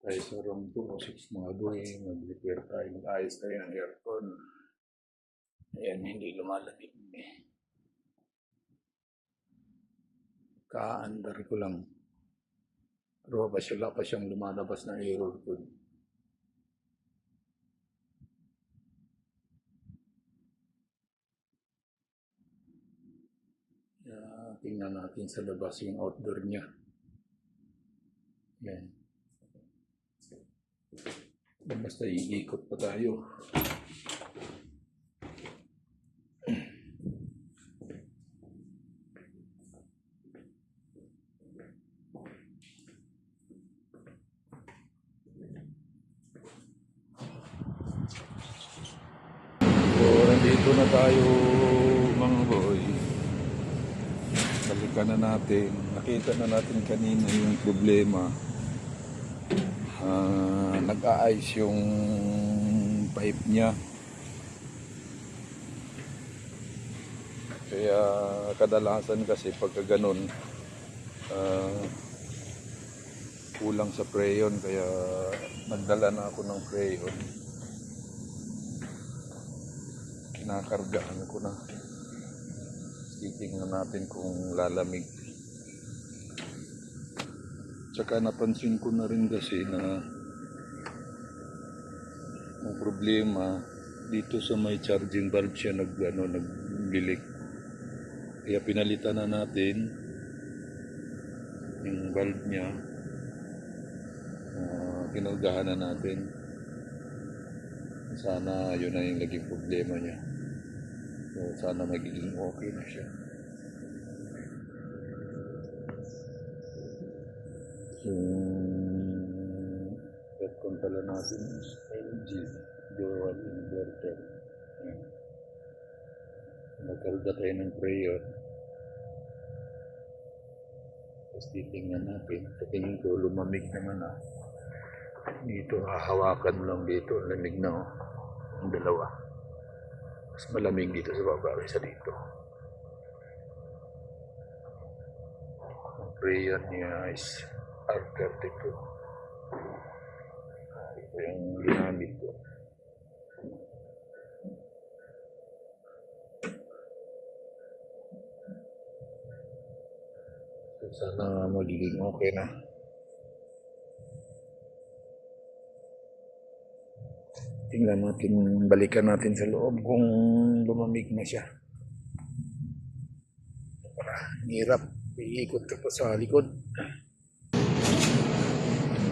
Tayo sa room 206 mga boy, mag-repair tayo, mag-ayos tayo ng aircon. Ayan, hindi lumalamig. Ka-under ko lang. Pero wala pa siyang lumalabas na error code. Tingnan natin sa labas yung outdoor niya. Yan. Basta iikot pa tayo. So, nandito na tayo mga boy. Balikan na natin. Nakita na natin kanina yung problema. Nag-a-ice yung pipe niya. Kaya kadalasan kasi pagka ganun, kulang sa preyon. Kaya nagdala na ako ng preyon. Kinakargaan ko na. Titingnan natin kung lalamig. Tsaka napansin ko na rin kasi na ang problema dito sa may charging bulb siya nagbilik. Kaya pinalitan na natin yung bulb niya. Kinulgahan na natin. Sana yun na yung naging problema niya. So sana magiging okay na siya. Yung aircon pala natin is LG dual inverter. Nagkarga tayo ng prayer. Tapos titingnan natin. Sa tingin ko lumamig naman ah. Dito hahawakan lang dito. Lamig na oh. Ang dalawa. Mas malamig dito sa baba kaysa dito. Ang prayer niya is R32. Ito yung ginamit ko. So, sana magiging okay na. Tingnan natin, balikan natin sa loob kung lumamig na siya. Hirap, iikot ka pa sa likod.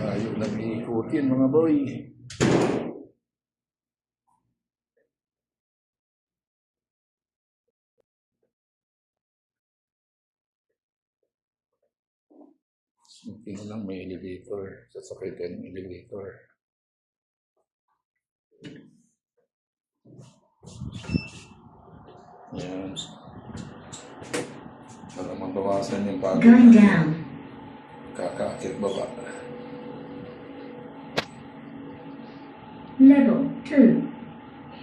Ayaw lang iikutin mga boy. Tingnan lang may elevator. Sasakay tayo ng elevator. Yan. Para mabawasan yung pagod. Going down. Kakaakit baba. Level 2.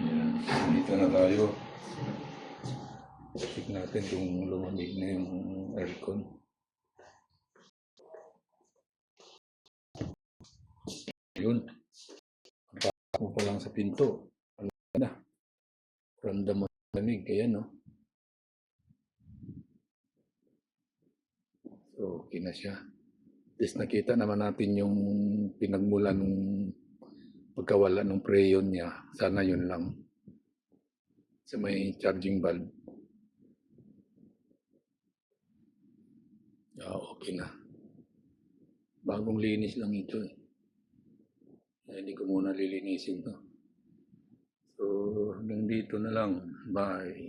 Yan. Dito na tayo. Check natin kung lumamig na yung aircon. Yun. Pasok mo pa lang sa pinto. Wala na. Ramdam mo lamig. Kaya no. So, okay na siya. Tapos nakita naman natin yung pinagmula ng pagkawala ng preyon niya. Sana yun lang. Sa may charging bulb. Okay na. Bagong linis lang ito eh. Hindi ko muna lilinisin to. So, hanggang dito na lang. Bye.